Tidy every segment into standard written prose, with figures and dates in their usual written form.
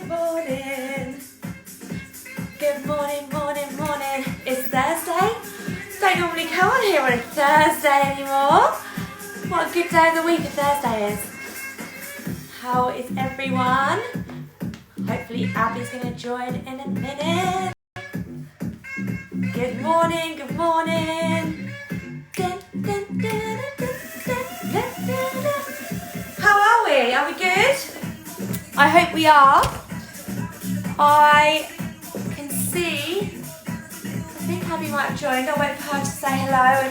Good morning. Good morning, morning, morning. It's Thursday. Don't normally come on here on a Thursday anymore. What a good day of the week a Thursday is. How is everyone? Hopefully Abby's going to join in a minute. Good morning, good morning. Dun, dun, dun, dun, dun, dun, dun, dun. How are we? Are we good? I hope we are. I can see, I think Abby might have joined. I'll wait for her to say hello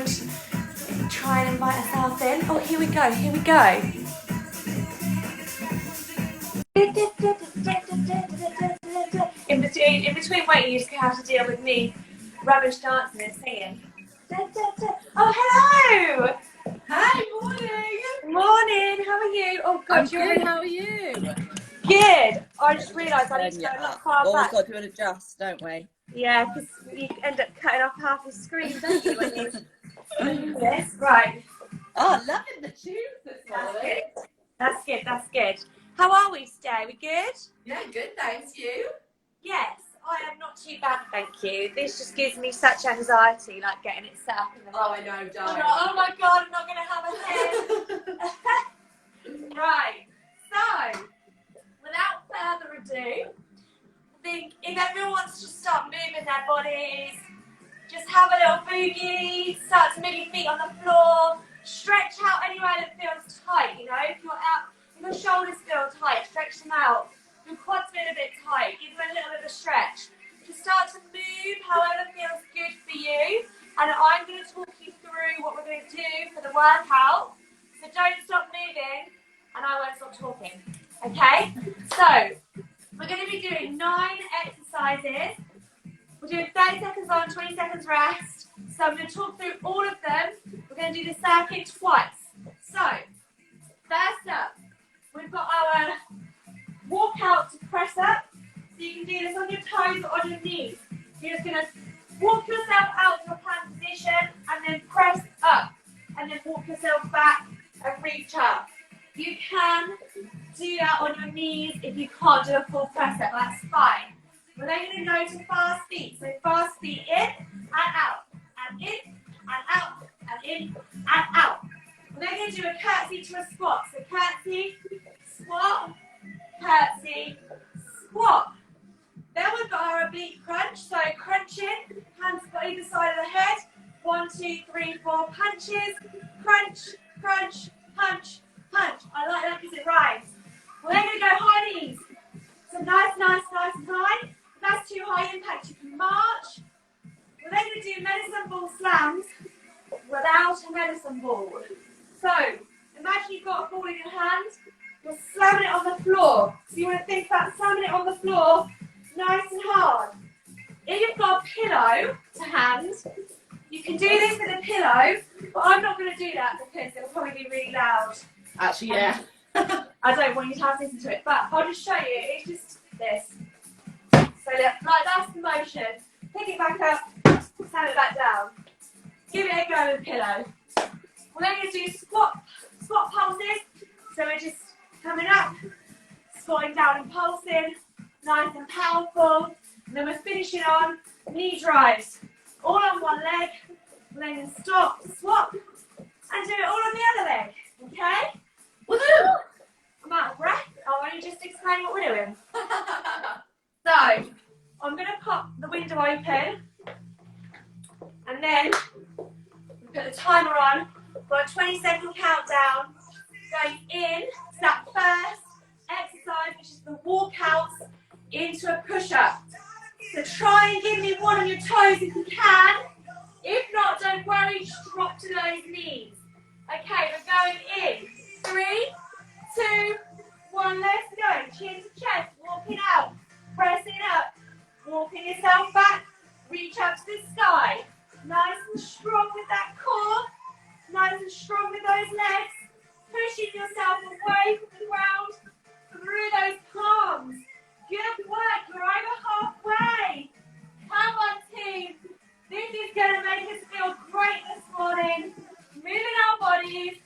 and try and invite herself in. Oh, here we go, here we go. In between waiting, you just have to deal with me rubbish dancing and singing. Oh, hello! Hi, morning. Morning, how are you? Oh, God, I'm good, how are you? Good. I just realised I need to go a lot far Always back. got to adjust, don't we? Yeah, because you end up cutting off half your screen, don't you, when you do this? Right. Oh, loving the tunes this morning. That's good, that's good. How are we today? We good? Yeah, good, thanks. You? Yes, I am not too bad, thank you. This just gives me such anxiety, like getting it set up in the Oh, right. I know, I'm darling. like, oh my God, I'm not going to have a head. Right, so, without further ado, I think if everyone wants to start moving their bodies, just have a little boogie, start to move your feet on the floor, stretch out anywhere that feels tight, you know, if your shoulders feel tight, stretch them out, your quads feel a bit tight, give them a little bit of a stretch. Just start to move however feels good for you, and I'm going to talk you through what we're going to do for the workout, so don't stop moving, and I won't stop talking, okay? So, we're going to be doing 9 exercises. We're doing 30 seconds on, 20 seconds rest. So I'm going to talk through all of them. We're going to do the circuit twice. So, first up, we've got our walkout to press up. So you can do this on your toes or on your knees. You're just going to walk yourself out to a plank position and then press up. And then walk yourself back and reach up. You can do that on your knees if you can't do a full press up. That's fine. We're then going to go to fast feet. So fast feet in and out, and in and out, and in and out. We're then going to do a curtsy to a squat. So curtsy, squat, curtsy, squat. Then we've got our oblique crunch. So crunching, hands on either side of the head. 1, 2, 3, 4 punches. Crunch, crunch, punch, punch. I like that because it rhymes. We're then going to go high knees. So nice, nice, nice and high. If that's too high impact, you can march. We're then going to do medicine ball slams without a medicine ball. So imagine you've got a ball in your hand. You're slamming it on the floor. So you want to think about slamming it on the floor nice and hard. If you've got a pillow to hand, you can do this with a pillow, but I'm not going to do that because it'll probably be really loud. Actually, yeah. I don't want you to have to listen to it, but I'll just show you. It's just this. So like that's the motion. Pick it back up, slam it back down. Give it a go with a pillow. We're then going to do squat pulses. So we're just coming up, squatting down and pulsing, nice and powerful. And then we're finishing on knee drives. All on one leg. We're then going to stop, swap, and do it all on the other leg. Okay? Woohoo! I'm out of breath. I'll only just explain what we're doing. So, I'm going to pop the window open. And then, put the timer on for a 20-second countdown. Going in to that first exercise, which is the walkouts into a push-up. So try and give me one on your toes if you can. If not, don't worry, just drop to those knees. Okay, we're going in. 3, 2, 1, let's go. Chin to chest, walking out, pressing up, walking yourself back, reach up to the sky. Nice and strong with that core, nice and strong with those legs, pushing yourself away from the ground, through those palms. Good work, you're over halfway. Come on, team. This is going to make us feel great this morning. Moving our bodies,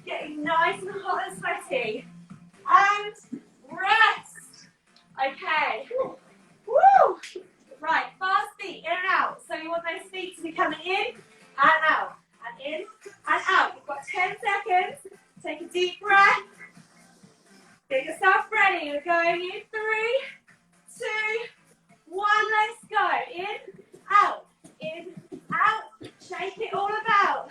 getting nice and hot and sweaty. And rest. I Okay. Woo! Right, fast feet, in and out. So you want those feet to be coming in and out. And in and out. You've got 10 seconds. Take a deep breath. Get yourself ready. We're going in 3, 2, 1. Let's go. In, out. Shake it all about.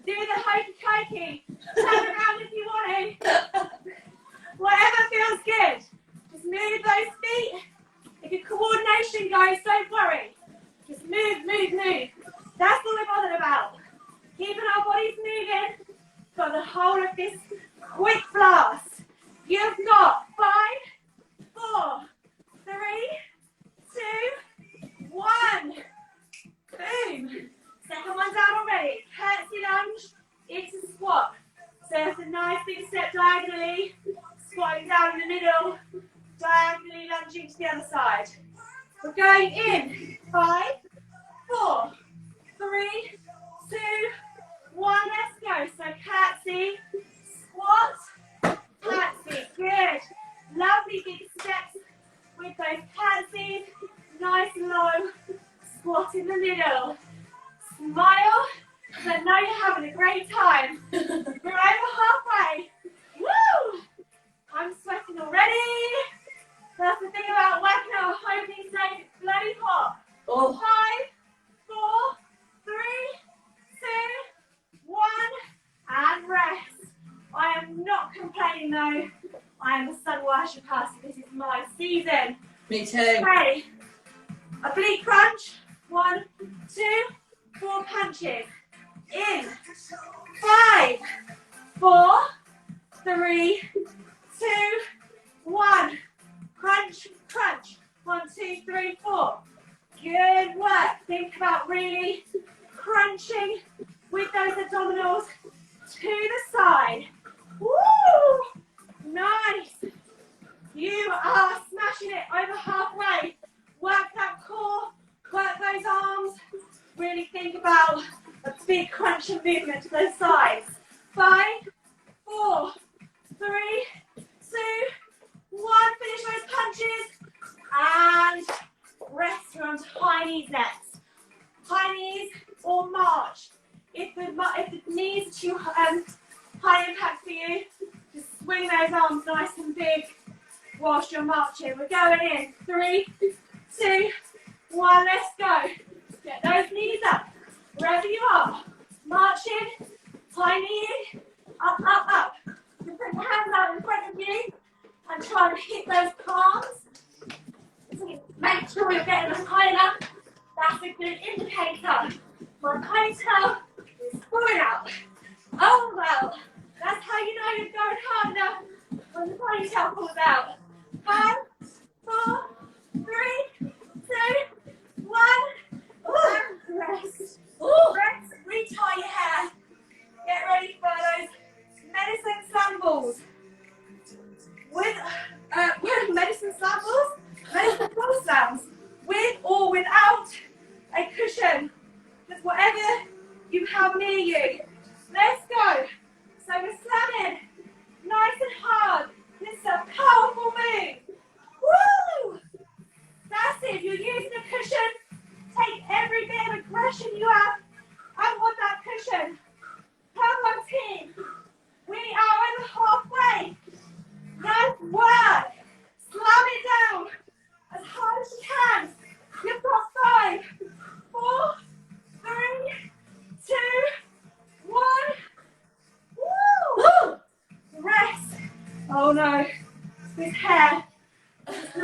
Do the hokey cokey. Turn around if you want to. Whatever feels good. Just move those feet. If your coordination goes, don't worry. Just move, move, move. That's all we're bothered about. Keeping our bodies moving for the whole of this quick blast. You've got 5, 4, 3, 2, 1. Boom. Second one down already. Curtsy lunge into squat. So it's a nice big step diagonally. Squatting down in the middle. Diagonally lunging to the other side. We're going in. 5, 4, 3, 2, 1. Let's go. So curtsy, squat, curtsy. Good. Lovely big steps with those curtsies. Nice low squat in the middle. Smile. So now you're having a great time. We're over halfway. Woo! I'm sweating already. That's the thing about working out a opening stage. It's bloody hot. 5, 4, 3, 2, 1, and rest. I am not complaining though. I am a sun worshipper, so this is my season. Me too. Okay. Oblique crunch. 1, 2, 4 punches. In. 5, 4, 3, 2, 1. Crunch, crunch. 1, 2, 3, 4. Good work. Think about really crunching with those abdominals to the side. Woo! Nice. You are smashing it over halfway. Work that core, work those arms. Really think about a big crunching movement to those sides. 5, 4, 3, 2, 1. Finish those punches. And rest. We're on to high knees next. High knees or march. If the knees are too high impact for you, just swing those arms nice and big whilst you're marching. We're going in. 3, 2, 1. Let's go. Get those knees up. Wherever you are. Marching. High knee. Up, up, up. You put your hands out in front of you and try and hit those palms. So make sure you're getting them high enough. That's a good indicator. My ponytail is falling out. Oh well. That's how you know you're going hard enough when the ponytail falls out. 5, 4, 3, 2, 1. Ooh, rest. Ooh, rest. Retie your hair. Get ready for those medicine slam balls. With medicine slam balls, medicine ball slams, with or without a cushion. Just whatever you have near you. Let's go. So we're slamming nice and hard. This is a powerful move. Woo! That's it. If you're using a cushion, take every bit of aggression you have and on that cushion. Come on, team. We are over halfway. Nice work. Slam it down as hard as you can. You've got 5, 4, 3, 2, 1. Woo! Rest. Oh no, this hair it's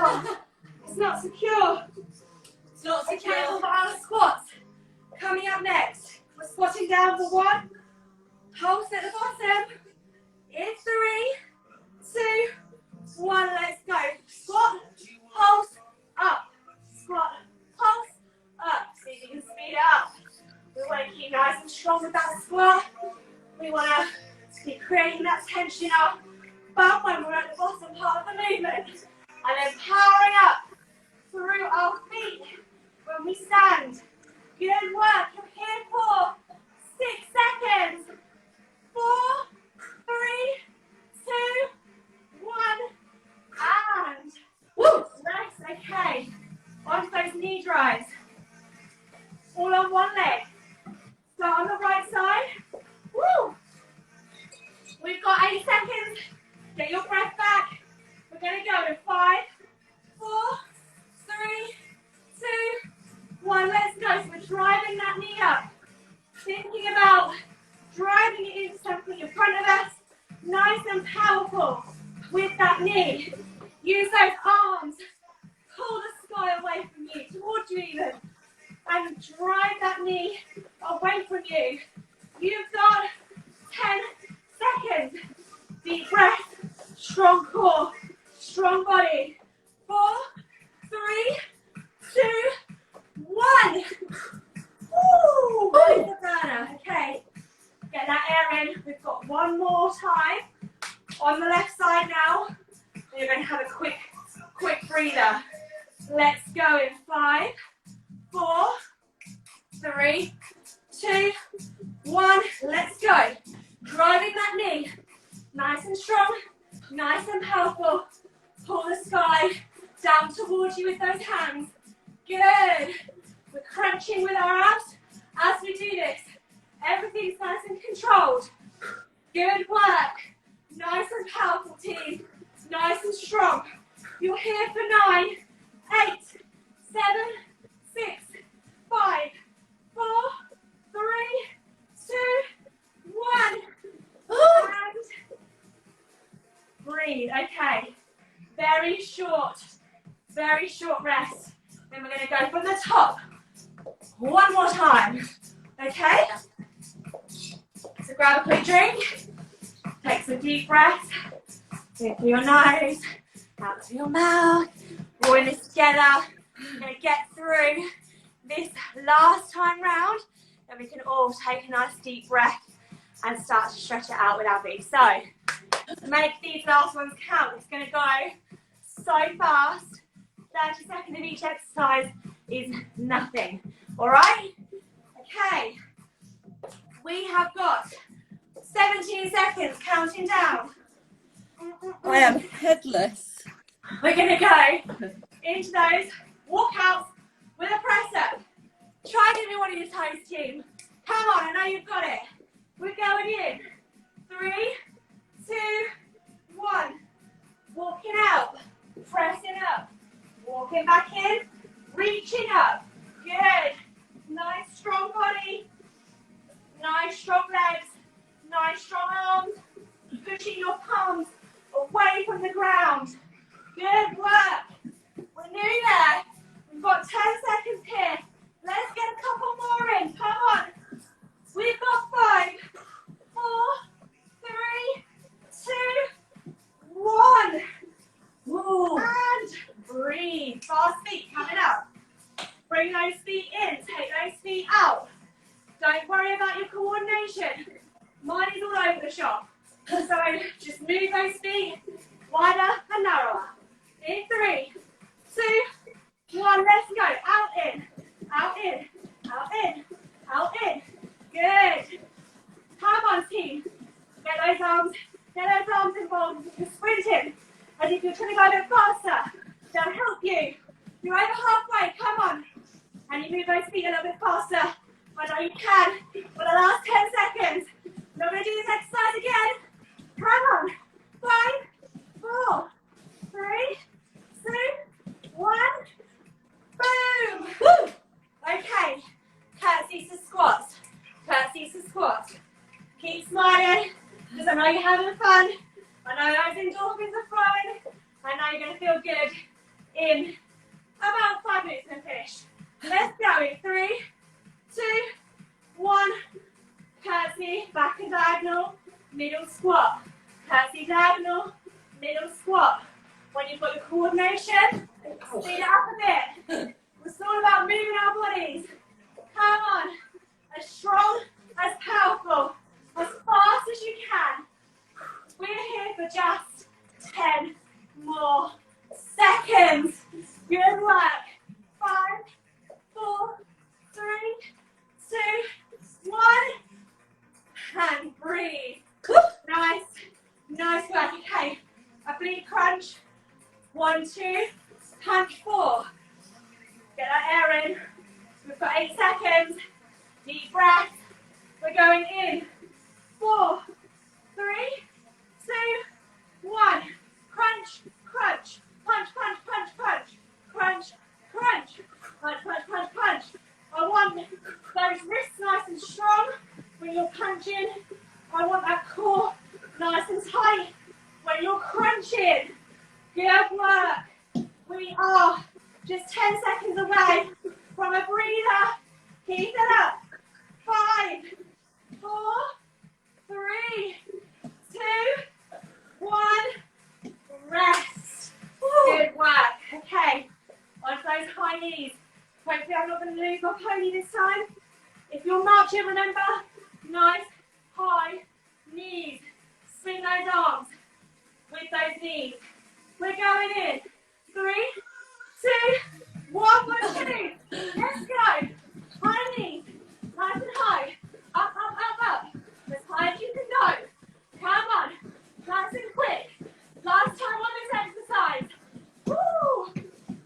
not secure. It's not Be secure. careful about our squats. Coming up next, we're squatting down for 1. Pulse at the bottom. In 3, 2, 1. Let's go. Squat, pulse, up. Squat, pulse, up. See if you can speed it up. We want to keep nice and strong with that squat. We want to keep creating that tension in our bum when we're at the bottom part of the movement. And then powering up through our feet when we stand. Good work. You're here for 6 seconds. 4, 3, 2, 1. And woo, rise. All on one leg. Start on the right side. Woo! We've got 8 seconds. Get your breath back. We're going to go in 5, 4, 3, 2, 1. Let's go. So we're driving that knee up. Thinking about driving it into something in front of us. Nice and powerful with that knee. Use those arms. Pull the sky away from you, towards you even. And drive that knee away from you. You've got 10 seconds. Deep breath, strong core, strong body. 4, 3, 2, 1. Woo! Release the burner. Okay. Get that air in. We've got one more time. On the left side now. We're going to have a quick breather. Let's go in 5, 4, 3, 2, 1. Let's go. Driving that knee. Nice and strong. Nice and powerful. Pull the sky down towards you with those hands. Good. We're crunching with our abs as we do this. Everything's nice and controlled. Good work. Nice and powerful, team. Nice and strong. You're here for 9, 8, 7, 6, 5, 4, 3, 2, 1. And breathe. Okay. Very short rest. Then we're going to go from the top. One more time. Okay? So grab a quick drink. Take some deep breaths. In through your nose, out through your mouth. We're in this together. We're going to get through this last time round. Then we can all take a nice deep breath and start to stretch it out with Abby. So, make these last ones count. It's going to go so fast. 30 seconds of each exercise is nothing. All right? Okay. We have got 17 seconds counting down. I am headless. We're going to go into those walkouts with a press up. Try to do one of your toes, team. Come on, I know you've got it. We're going in. 3, 2, 1. Walking out. Pressing up. Walking back in. Reaching up. Good. Nice strong body. Nice strong legs. Nice strong arms. Pushing your palms away from the ground. Good work. We're nearly there. We've got 10 seconds here. Let's get a couple more in. Come on. We've got 5, 4, 3, 2, 1. Ooh. And breathe. Fast feet coming up. Bring those feet in. Take those feet out. Don't worry about your coordination. Mine is all over the shop. So just move those feet wider and narrower. In 3, 2, 1. Let's go. Out in. Out in. Out in. Out in. Good. Come on, team. Get those arms involved. You're sprinting as if you're trying to go a bit faster. They'll help you. You're over halfway. Come on. And you move those feet a little bit faster. I know you can. For the last 10 seconds. We're going to do this exercise again. Come on. 5, 4, 3, 2, 1. Boom. Woo. Okay. Curtsies to squats. Curtsies to squats. Keep smiling, because I know you're having fun. I know those endorphins are flowing. I know you're going to feel good in about 5 minutes and finish. Let's go in 3, 2, 1. Curtsy, back and diagonal, middle squat. Curtsy, diagonal, middle squat. When you've got your coordination, speed it up a bit. It's all about moving our bodies. Come on. As strong, as powerful, as fast as you can. We're here for just 10 more seconds. Good work. 5, 4, 3, 2, 1. And breathe. Nice. Nice work. Okay. Oblique crunch. 1, 2. Punch 4. Get that air in. We've got 8 seconds. Deep breath. We're going in. 4, 3, 2, 1. Crunch, crunch. Punch, punch, punch, punch. Crunch, crunch. Punch, punch, punch, punch. I want those wrists nice and strong when you're punching. I want that core nice and tight when you're crunching. Good work. We are just 10 seconds away from a breather. Keep it up. 5, 4, 3, 2, 1. Rest. Good work. Okay. On those high knees. Hopefully I'm not going to lose my pony this time. If you're marching, remember, nice high knees. Swing those arms with those knees. We're going in. 3, 2, 1. More two. Let's go. High knees. Nice and high. Up, up, up, up. As high as you can go. Come on. Nice and quick. Last time on this exercise. Woo.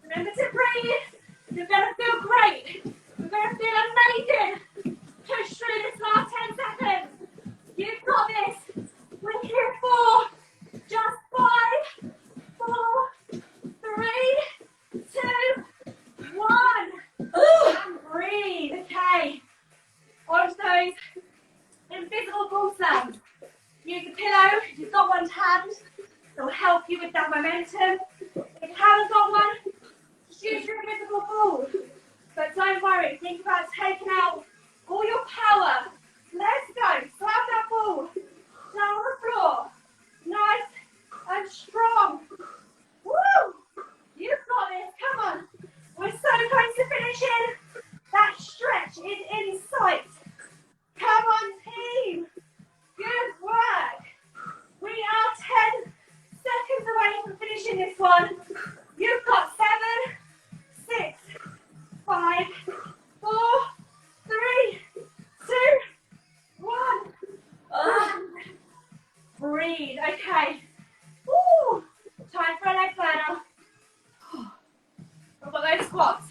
Remember to breathe. You're going to feel great. You're going to feel amazing. Push through this last 10 seconds. You've got this. We're here for just 5, 4, 3, 2, 1. And breathe. Okay. On those invisible ball slams. Use a pillow. If you've got one to hand, it'll help you with that momentum. If you haven't got one, just use your invisible ball. But don't worry. Think about taking out all your power. Let's go. Slap that ball down on the floor. Nice and strong. Woo! You've got this. Come on. We're so close to finishing. That stretch is in sight. Come on, team. Good work. We are 10 seconds away from finishing this one. You've got 7, 6, 5, 4, 3, 2, 1. Breathe. Okay. Woo. Time for a leg burner. We've got those squats.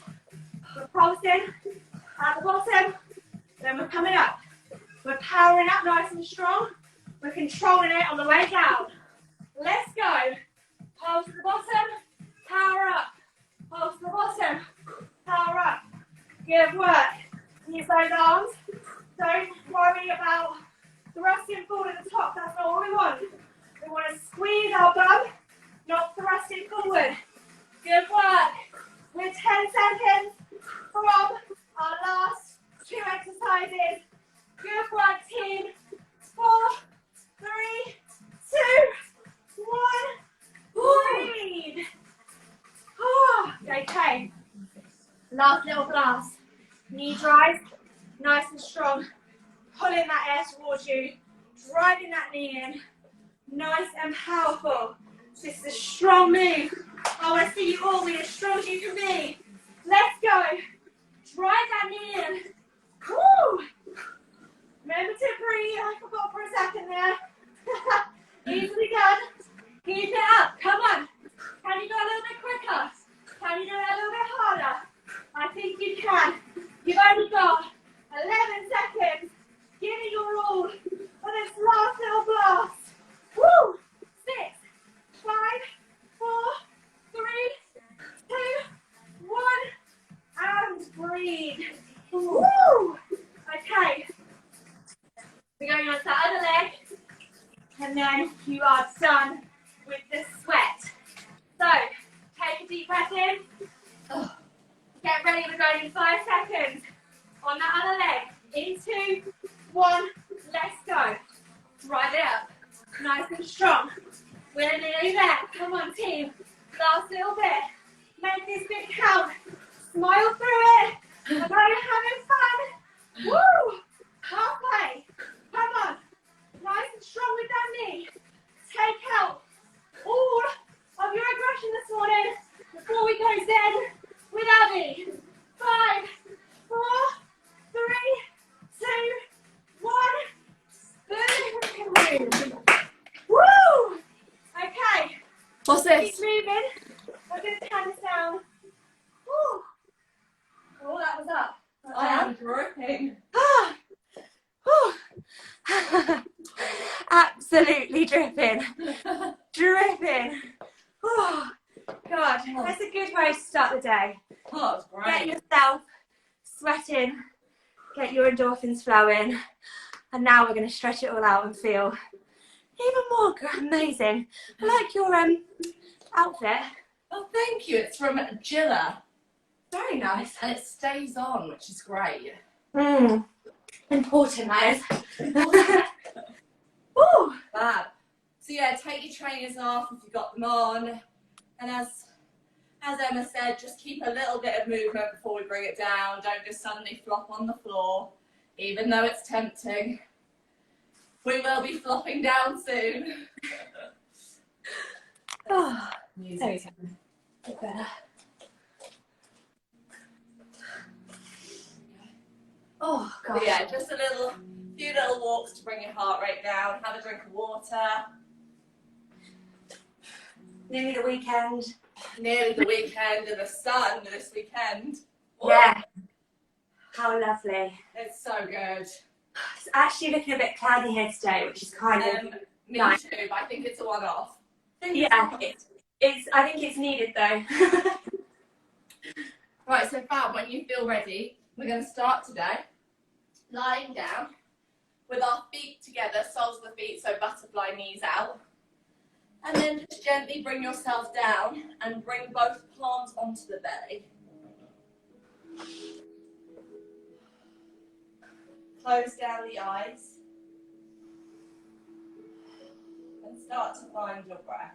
We're pulsing at the bottom. Then we're coming up. We're powering up nice and strong. We're controlling it on the way down. Let's go. Pulse to the bottom. Power up. Pulse to the bottom. Power up. Good work. Use those arms. Don't worry about thrusting forward at the top. That's not what we want. We want to squeeze our bum, not thrusting forward. Good work. We're 10 seconds from our last 2 exercises. Good work, team. 4, 3, 2, 1. Breathe. Okay. Last little blast. Knee drive, nice and strong. Pulling that air towards you, driving that knee in. Nice and powerful. This is a strong move. I want to see you all be as strong as you can be. Let's go. Drive that knee in. Woo! Remember to breathe. I forgot for a second there. Easily done. Keep it up. Come on. Can you go a little bit quicker? Can you do it a little bit harder? I think you can. You've only got 11 seconds. Give it your all for this last little blast. Woo! 6, 5, 4, 3, 2, 1. And breathe. Woo! Okay. We're going on to the other leg. And then you are done with the sweat. So, take a deep breath in. Get ready, we're going in 5 seconds. On that other leg. In 2, 1, let's go. Drive it up. Nice and strong. We're nearly there. Come on, team. Last little bit. Make this bit count. Smile through it. I know you're having fun. Woo! Halfway. Come on. Nice and strong with that knee. Take out all of your aggression this morning before we go zen with Abby. 5, 4, 3, 2, 1. Boom. Woo! Okay. What's this? Keep moving. I'm going to turn this down. Woo. Oh, that was up. I am dripping. Ah, whew. Absolutely dripping. Dripping. Oh, God, that's a good way to start the day. Oh, it's Get great. yourself sweating, get your endorphins flowing, and now we're going to stretch it all out and feel even more amazing. I like your outfit. Oh, thank you. It's from Gilla. Very nice. And it stays on, which is great. Important, that is. Ooh. Fab. So yeah, take your trainers off if you've got them on. And as Emma said, just keep a little bit of movement before we bring it down. Don't just suddenly flop on the floor, even though it's tempting. We will be flopping down soon. Oh, Music. there we go. Better. Oh, God. But yeah, just few little walks to bring your heart rate down. Have a drink of water. Nearly the weekend. Nearly the weekend and the sun this weekend. Yeah. How lovely. It's so good. It's actually looking a bit cloudy here today, which is kind of Me nice. too, but I think it's a one-off. Yeah, it's. I think it's needed though. Right, so Fab, when you feel ready, we're going to start today lying down with our feet together, soles of the feet, so butterfly knees out. And then just gently bring yourself down and bring both palms onto the belly. Close down the eyes and start to find your breath.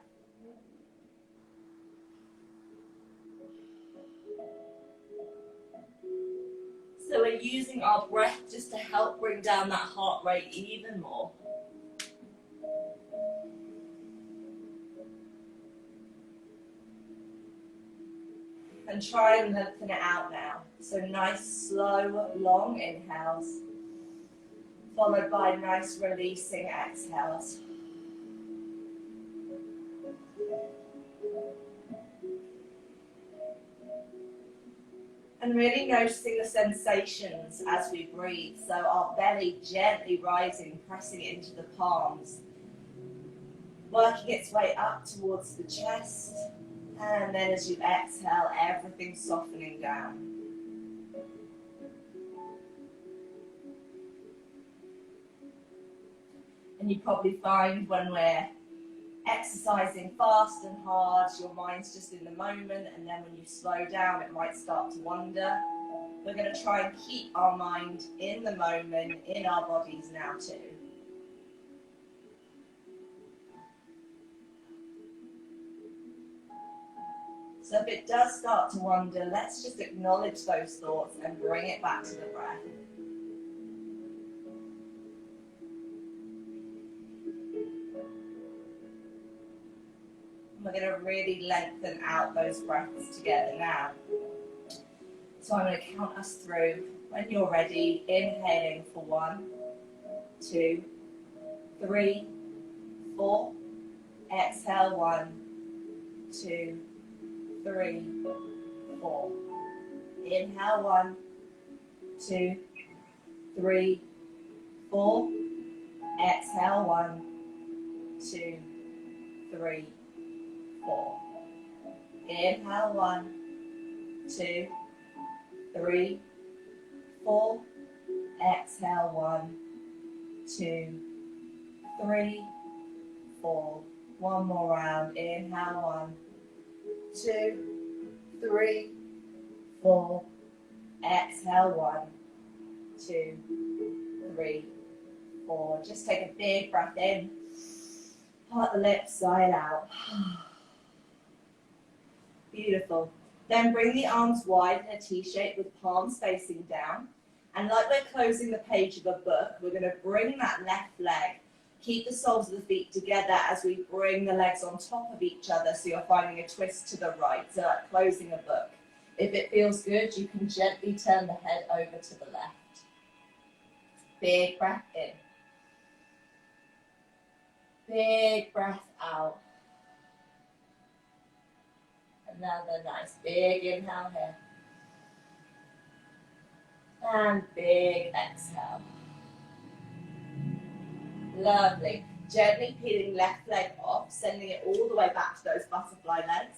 So we're using our breath just to help bring down that heart rate even more. And try and lengthen it out now. So nice, slow, long inhales, followed by nice releasing exhales. And really noticing the sensations as we breathe. So our belly gently rising, pressing it into the palms, working its way up towards the chest. And then as you exhale, everything softening down. And you probably find when we're exercising fast and hard, your mind's just in the moment, and then when you slow down, it might start to wander. We're going to try and keep our mind in the moment, in our bodies now too. So if it does start to wander, let's just acknowledge those thoughts and bring it back to the breath. We're going to really lengthen out those breaths together now. So I'm going to count us through. When you're ready, inhaling for 1, 2, 3, 4. Exhale 1, 2, 3, 4. Inhale 1, 2, 3, 4. Exhale 1, 2, 3, 4. Inhale 1, 2, 3, 4. Exhale 1, 2, 3, 4. One more round. Inhale 1, 2, 3, 4. Exhale 1, 2, 3, 4. Just take a big breath in. Part the lips, sigh it out. Beautiful. Then bring the arms wide in a T-shape with palms facing down. And like we're closing the page of a book, we're going to bring that left leg. Keep the soles of the feet together as we bring the legs on top of each other, so you're finding a twist to the right, so like closing a book. If it feels good, you can gently turn the head over to the left. Big breath in. Big breath out. Another nice big inhale here. And big exhale. Lovely. Gently peeling left leg off, sending it all the way back to those butterfly legs.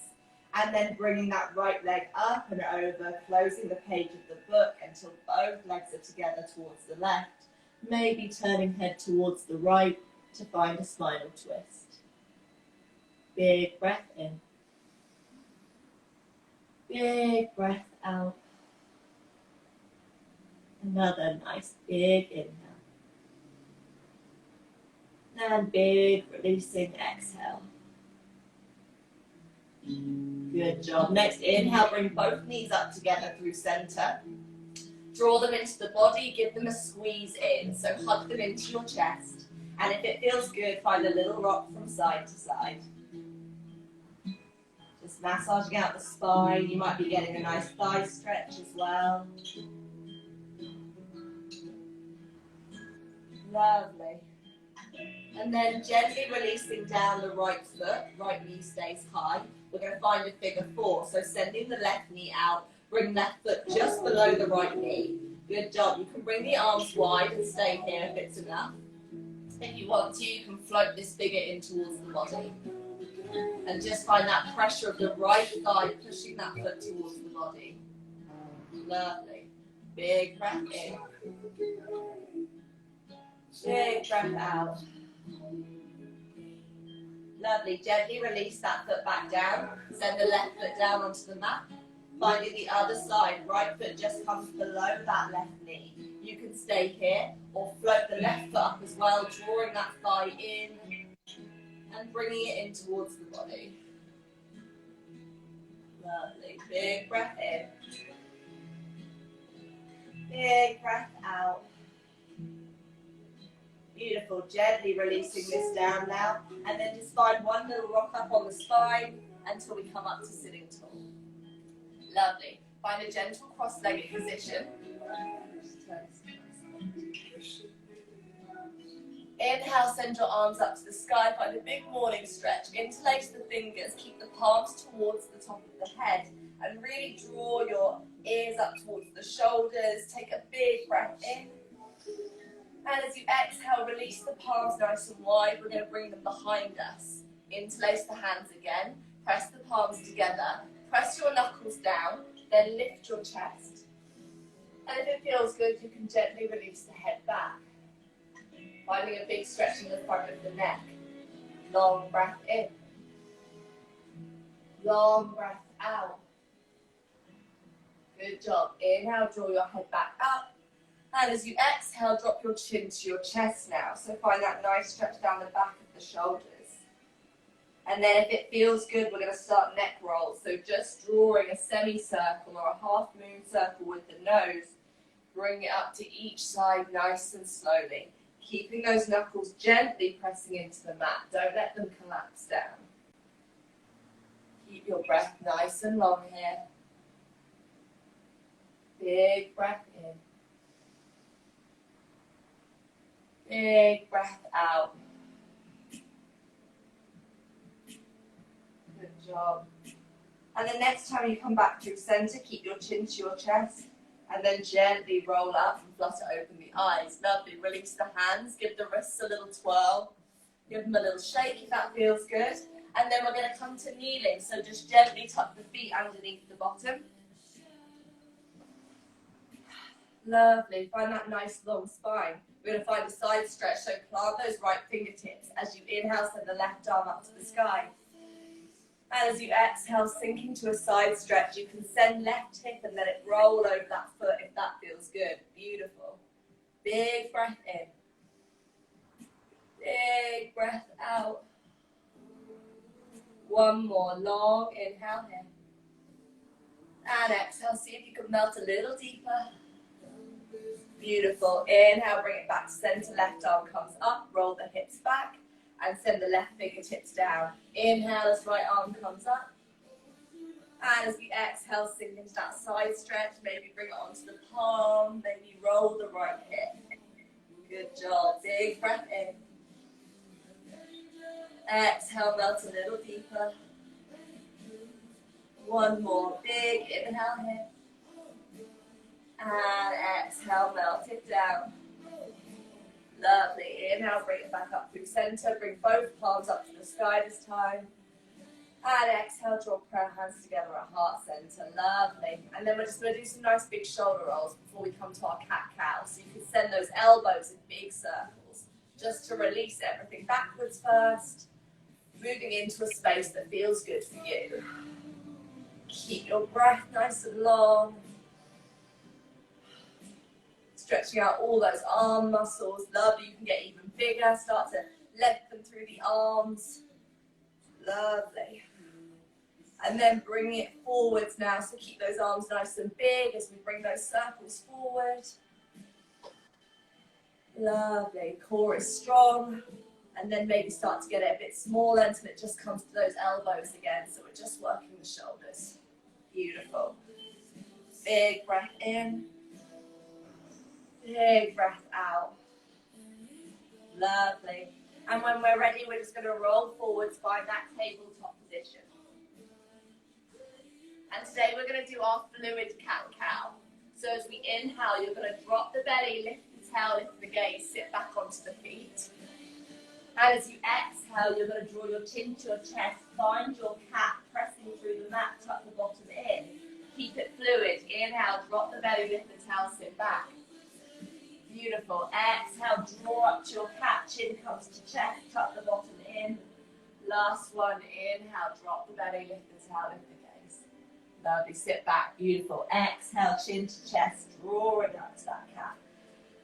And then bringing that right leg up and over, closing the page of the book until both legs are together towards the left. Maybe turning head towards the right to find a spinal twist. Big breath in. Big breath out. Another nice big inhale. And big releasing exhale. Good job. Next inhale, bring both knees up together through center. Draw them into the body, give them a squeeze in. So hug them into your chest. And if it feels good, find a little rock from side to side. Just massaging out the spine. You might be getting a nice thigh stretch as well. Lovely. And then gently releasing down the right foot, right knee stays high. We're going to find a figure 4. So sending the left knee out, bring left foot just below the right knee. Good job. You can bring the arms wide and stay here if it's enough. If you want to, you can float this figure in towards the body. And just find that pressure of the right thigh pushing that foot towards the body. Lovely. Big breath in. Big breath out. Lovely. Gently release that foot back down. Send the left foot down onto the mat. Finding the other side. Right foot just comes below that left knee. You can stay here or float the left foot up as well, drawing that thigh in and bringing it in towards the body. Lovely. Big breath in. Big breath out. Beautiful. Gently releasing this down now. And then just find one little rock up on the spine until we come up to sitting tall. Lovely. Find a gentle cross-legged position. Inhale, send your arms up to the sky. Find a big morning stretch. Interlace the fingers. Keep the palms towards the top of the head. And really draw your ears up towards the shoulders. Take a big breath in. And as you exhale, release the palms nice and wide. We're going to bring them behind us. Interlace the hands again. Press the palms together. Press your knuckles down. Then lift your chest. And if it feels good, you can gently release the head back. Finding a big stretch in the front of the neck. Long breath in. Long breath out. Good job. Inhale, draw your head back up. And as you exhale, drop your chin to your chest now. So find that nice stretch down the back of the shoulders. And then if it feels good, we're going to start neck rolls. So just drawing a semicircle or a half moon circle with the nose. Bring it up to each side nice and slowly. Keeping those knuckles gently pressing into the mat. Don't let them collapse down. Keep your breath nice and long here. Big breath in. Big breath out. Good job. And the next time you come back through center, keep your chin to your chest. And then gently roll up and flutter open the eyes. Lovely. Release the hands. Give the wrists a little twirl. Give them a little shake if that feels good. And then we're going to come to kneeling. So just gently tuck the feet underneath the bottom. Lovely. Find that nice long spine. We're going to find a side stretch. So plant those right fingertips. As you inhale, send the left arm up to the sky. And as you exhale, sink into a side stretch. You can send left hip and let it roll over that foot if that feels good. Beautiful. Big breath in. Big breath out. One more long inhale here. And exhale. See if you can melt a little deeper. Beautiful. Inhale, bring it back to center. Left arm comes up. Roll the hips back. And send the left fingertips down. Inhale as right arm comes up. And as you exhale, sink into that side stretch. Maybe bring it onto the palm. Maybe roll the right hip. Good job. Big breath in. Exhale, melt a little deeper. One more. Big inhale here. And exhale, melt it down. Lovely. Inhale, bring it back up through center. Bring both palms up to the sky this time. And exhale, draw prayer hands together at heart center. Lovely. And then we're just going to do some nice big shoulder rolls before we come to our cat-cow. So you can send those elbows in big circles just to release everything backwards first. Moving into a space that feels good for you. Keep your breath nice and long. Stretching out all those arm muscles. Lovely. You can get even bigger. Start to lengthen through the arms. Lovely. And then bring it forwards now. So keep those arms nice and big as we bring those circles forward. Lovely. Core is strong. And then maybe start to get it a bit smaller until it just comes to those elbows again. So we're just working the shoulders. Beautiful. Big breath in. Big breath out. Lovely. And when we're ready, we're just going to roll forwards, find that tabletop position. And today we're going to do our fluid cat-cow. So as we inhale, you're going to drop the belly, lift the tail, lift the gaze, sit back onto the feet. And as you exhale, you're going to draw your chin to your chest, find your cat pressing through the mat, tuck the bottom in. Keep it fluid. Inhale, drop the belly, lift the tail, sit back. Beautiful. Exhale, draw up to your cat, chin comes to chest, tuck the bottom in. Last one, inhale, drop the belly, lift the tail, lift the gaze. Lovely, sit back, beautiful. Exhale, chin to chest, drawing up to that cat.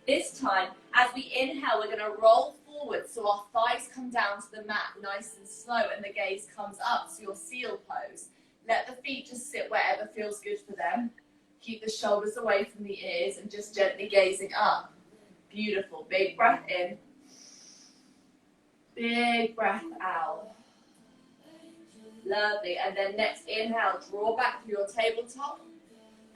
This time, as we inhale, we're going to roll forward so our thighs come down to the mat nice and slow and the gaze comes up, so your seal pose. Let the feet just sit wherever feels good for them. Keep the shoulders away from the ears and just gently gazing up. Beautiful. Big breath in. Big breath out. Lovely. And then next inhale, draw back through your tabletop.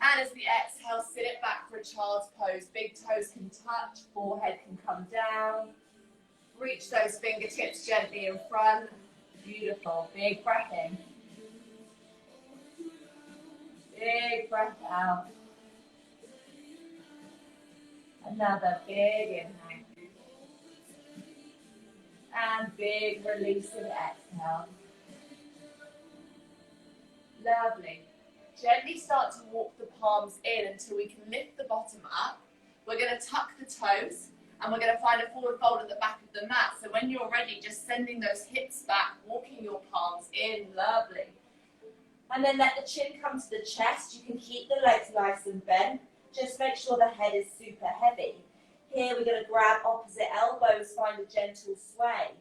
And as we exhale, sit it back for a child's pose. Big toes can touch, forehead can come down. Reach those fingertips gently in front. Beautiful. Big breath in. Big breath out. Another big inhale. And big release and exhale. Lovely. Gently start to walk the palms in until we can lift the bottom up. We're going to tuck the toes and we're going to find a forward fold at the back of the mat. So when you're ready, just sending those hips back, walking your palms in. Lovely. And then let the chin come to the chest. You can keep the legs nice and bent. Just make sure the head is super heavy. Here we're going to grab opposite elbows, find a gentle sway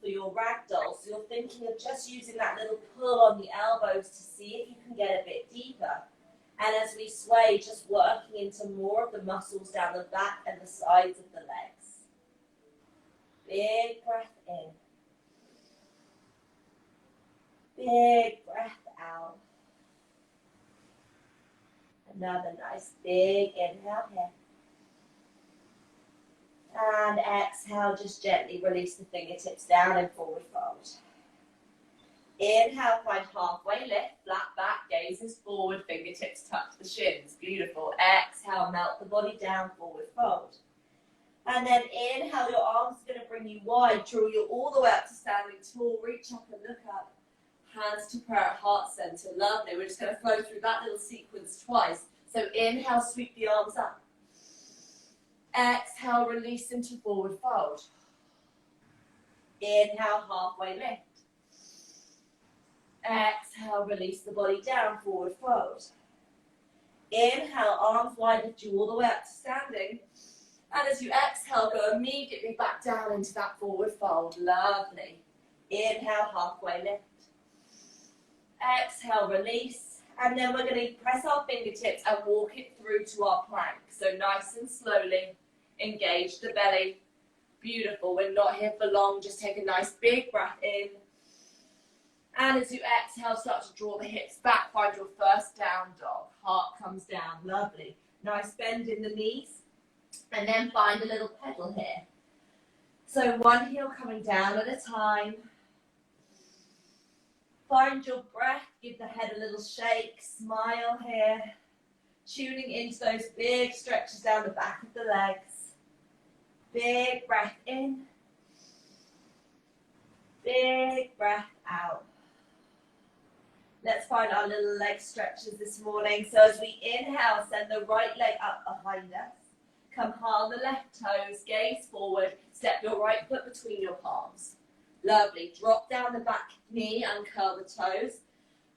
for your ragdoll. So you're thinking of just using that little pull on the elbows to see if you can get a bit deeper. And as we sway, just working into more of the muscles down the back and the sides of the legs. Big breath in. Big breath out. Another nice big inhale here. And exhale, just gently release the fingertips down in forward fold. Inhale, find halfway lift, flat back, gazes forward, fingertips touch the shins. Beautiful. Exhale, melt the body down, forward fold. And then inhale, your arms are going to bring you wide, draw you all the way up to standing tall, reach up and look up. Hands to prayer at heart center. Lovely. We're just going to flow through that little sequence twice. So inhale, sweep the arms up. Exhale, release into forward fold. Inhale, halfway lift. Exhale, release the body down, forward fold. Inhale, arms wide, lift you all the way up to standing. And as you exhale, go immediately back down into that forward fold. Lovely. Inhale, halfway lift. Exhale, release. And then we're going to press our fingertips and walk it through to our plank. So nice and slowly, engage the belly. Beautiful. We're not here for long. Just take a nice big breath in. And as you exhale, start to draw the hips back. Find your first down dog. Heart comes down. Lovely. Nice bend in the knees. And then find a little pedal here. So one heel coming down at a time. Find your breath. Give the head a little shake. Smile here. Tuning into those big stretches down the back of the legs. Big breath in. Big breath out. Let's find our little leg stretches this morning. So as we inhale, send the right leg up behind us. Come hard the left toes, gaze forward, step your right foot between your palms. Lovely. Drop down the back knee, uncurl the toes.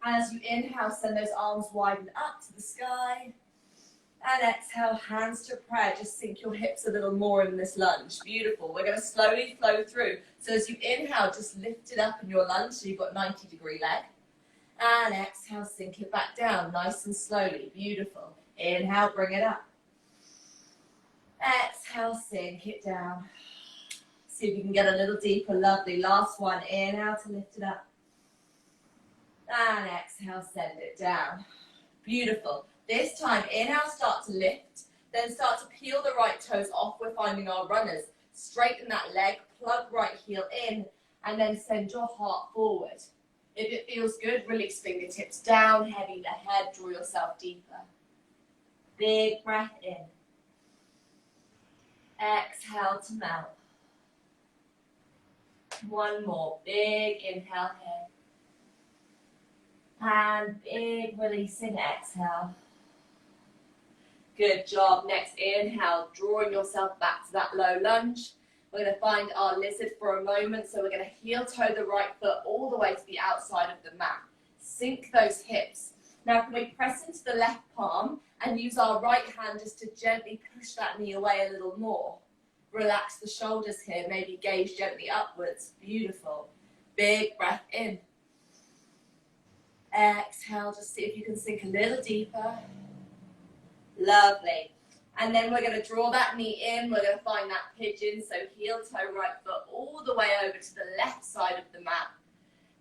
And as you inhale, send those arms widen up to the sky. And exhale, hands to prayer. Just sink your hips a little more in this lunge. Beautiful. We're going to slowly flow through. So as you inhale, just lift it up in your lunge so you've got 90-degree leg. And exhale, sink it back down nice and slowly. Beautiful. Inhale, bring it up. Exhale, sink it down. See if you can get a little deeper. Lovely. Last one. Inhale to lift it up. And exhale, send it down. Beautiful. This time, inhale, start to lift. Then start to peel the right toes off. We're finding our runners. Straighten that leg. Plug right heel in. And then send your heart forward. If it feels good, release fingertips down. Heavy the head. Draw yourself deeper. Big breath in. Exhale to melt. One more. Big inhale here. And big releasing exhale. Good job. Next inhale, drawing yourself back to that low lunge. We're going to find our lizard for a moment. So we're going to heel toe the right foot all the way to the outside of the mat. Sink those hips. Now can we press into the left palm and use our right hand just to gently push that knee away a little more. Relax the shoulders here. Maybe gaze gently upwards. Beautiful. Big breath in. Exhale, just see if you can sink a little deeper. Lovely. And then we're going to draw that knee in. We're going to find that pigeon. So heel toe right foot all the way over to the left side of the mat.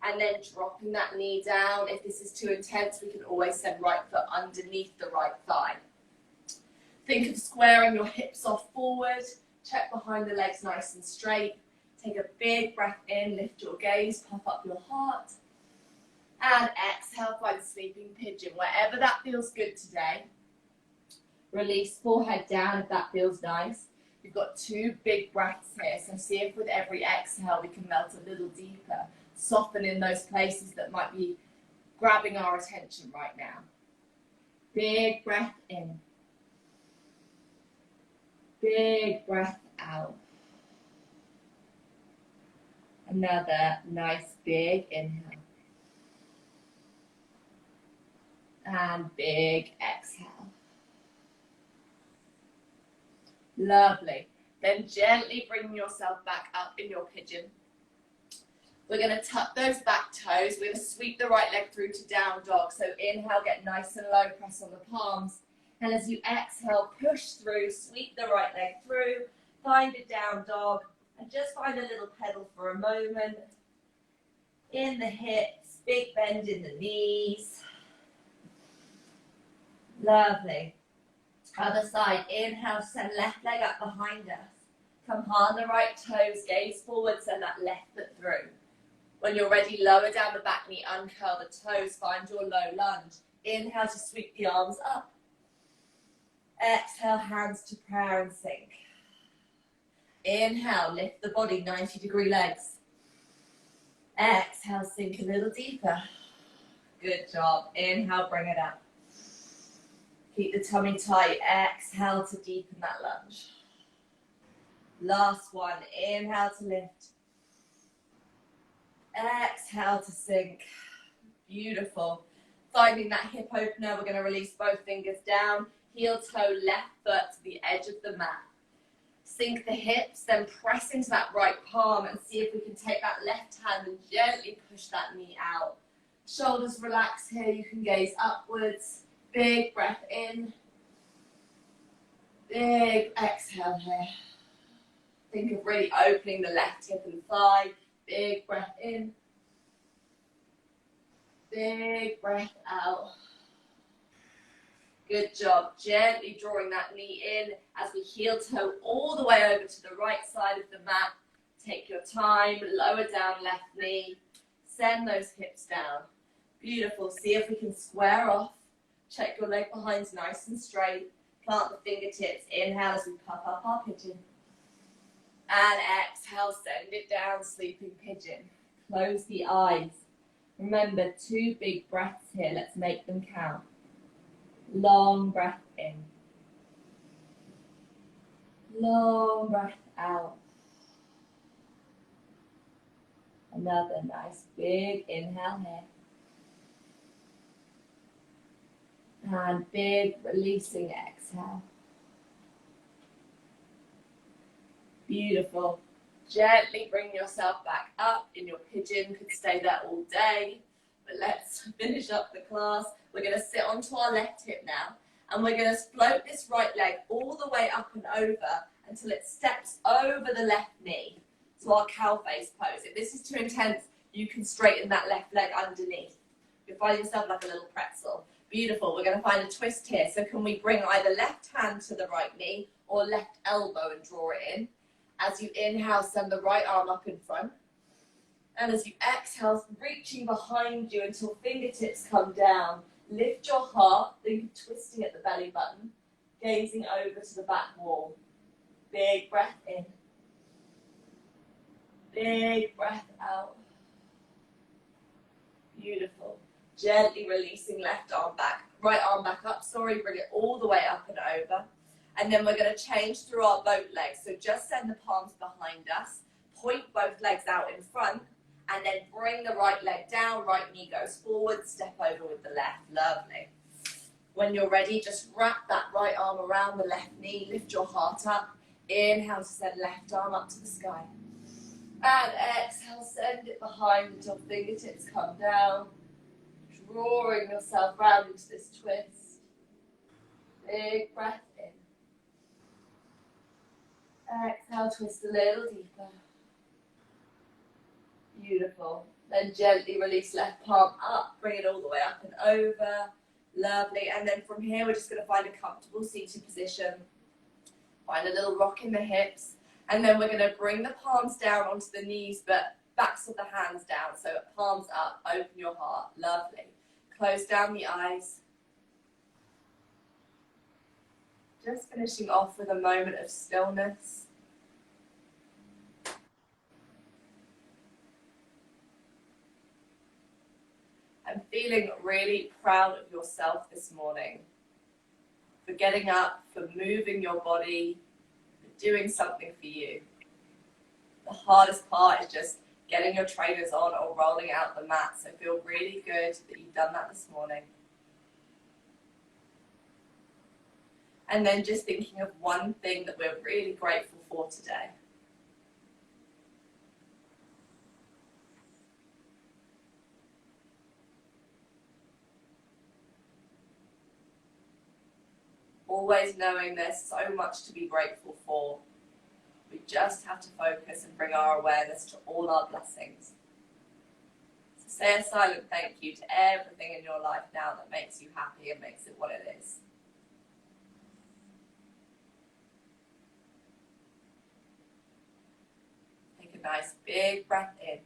And then dropping that knee down. If this is too intense, we can always send right foot underneath the right thigh. Think of squaring your hips off forward. Check behind the legs nice and straight. Take a big breath in. Lift your gaze. Puff up your heart. And exhale, find sleeping pigeon. Wherever that feels good today. Release forehead down if that feels nice. We've got 2 big breaths here. So see if with every exhale we can melt a little deeper. Soften in those places that might be grabbing our attention right now. Big breath in. Big breath out. Another nice big inhale. And big exhale. Lovely. Then gently bring yourself back up in your pigeon. We're going to tuck those back toes. We're going to sweep the right leg through to down dog. So inhale, get nice and low, press on the palms. And as you exhale, push through, sweep the right leg through, find a down dog, and just find a little pedal for a moment. In the hips, big bend in the knees. Lovely. Other side, inhale, send left leg up behind us. Come hard on the right toes, gaze forward, send that left foot through. When you're ready, lower down the back knee, uncurl the toes, find your low lunge. Inhale to sweep the arms up. Exhale, hands to prayer and sink. Inhale, lift the body, 90-degree legs. Exhale, sink a little deeper. Good job. Inhale, bring it up. Keep the tummy tight. Exhale to deepen that lunge. Last one. Inhale to lift. Exhale to sink. Beautiful. Finding that hip opener, we're going to release both fingers down. Heel toe, left foot to the edge of the mat. Sink the hips, then press into that right palm and see if we can take that left hand and gently push that knee out. Shoulders relax here. You can gaze upwards. Big breath in. Big exhale here. Think of really opening the left hip and thigh. Big breath in. Big breath out. Good job. Gently drawing that knee in as we heel toe all the way over to the right side of the mat. Take your time. Lower down left knee. Send those hips down. Beautiful. See if we can square off. Check your leg behind's nice and straight. Plant the fingertips. Inhale as we puff up our pigeon. And exhale, send it down, sleeping pigeon. Close the eyes. Remember, 2 big breaths here. Let's make them count. Long breath in. Long breath out. Another nice big inhale here. And big releasing exhale. Beautiful. Gently bring yourself back up in your pigeon. Could stay there all day. But let's finish up the class. We're going to sit onto our left hip now. And we're going to float this right leg all the way up and over until it steps over the left knee. So our cow face pose. If this is too intense, you can straighten that left leg underneath. You'll find yourself like a little pretzel. Beautiful. We're going to find a twist here. So can we bring either left hand to the right knee or left elbow and draw it in? As you inhale, send the right arm up in front. And as you exhale, reaching behind you until fingertips come down. Lift your heart, think of twisting at the belly button, gazing over to the back wall. Big breath in. Big breath out. Beautiful. Gently releasing left arm back, right arm back up, bring it all the way up and over. And then we're going to change through our boat legs. So just send the palms behind us, point both legs out in front, and then bring the right leg down, right knee goes forward, step over with the left. Lovely. When you're ready, just wrap that right arm around the left knee, lift your heart up. Inhale to send left arm up to the sky. And exhale, send it behind until fingertips come down. Drawing yourself round into this twist. Big breath in. Exhale, twist a little deeper. Beautiful. Then gently release left palm up, bring it all the way up and over. Lovely. And then from here, we're just going to find a comfortable seated position. Find a little rock in the hips. And then we're going to bring the palms down onto the knees, but backs of the hands down. So palms up, open your heart. Lovely. Close down the eyes. Just finishing off with a moment of stillness. I'm feeling really proud of yourself this morning for getting up, for moving your body, for doing something for you. The hardest part is just getting your trainers on or rolling out the mat. So feel really good that you've done that this morning. And then just thinking of one thing that we're really grateful for today. Always knowing there's so much to be grateful for. We just have to focus and bring our awareness to all our blessings. So say a silent thank you to everything in your life now that makes you happy and makes it what it is. Take a nice big breath in.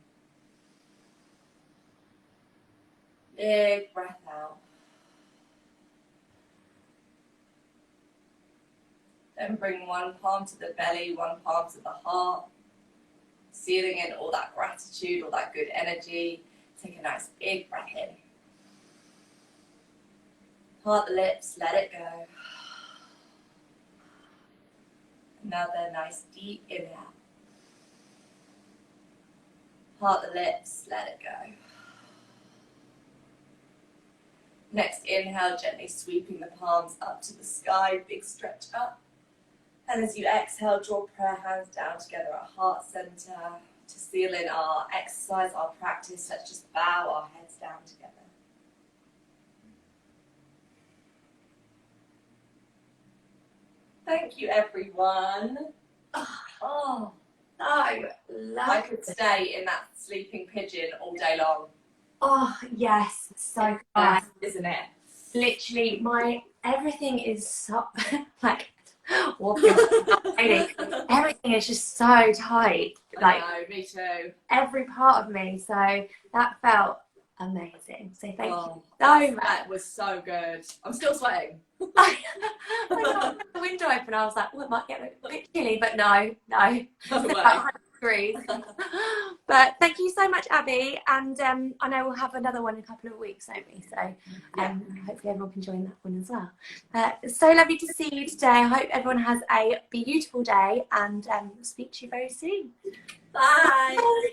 Big breath out. Then bring one palm to the belly, one palm to the heart. Sealing in all that gratitude, all that good energy. Take a nice big breath in. Part the lips, let it go. Another nice deep inhale. Part the lips, let it go. Next inhale, gently sweeping the palms up to the sky, big stretch up. And as you exhale, draw prayer hands down together at heart center to seal in our exercise, our practice. Let's just bow our heads down together. Thank you, everyone. Oh, I could stay in that sleeping pigeon all day long. Oh, yes, so good. Isn't it? Literally, everything is so, like, walking, everything is just so tight. Like, I know, me too. every part of me. So that felt Amazing. So thank you so much. That was so good. I'm still sweating. I got the window open. I was like, oh, it might get a bit chilly, but no. No It's about 100 degrees. But thank you so much, Abby. And I know we'll have another one in a couple of weeks, won't we? So hopefully everyone can join that one as well. It's so lovely to see you today. I hope everyone has a beautiful day, and we'll speak to you very soon. Bye. Bye.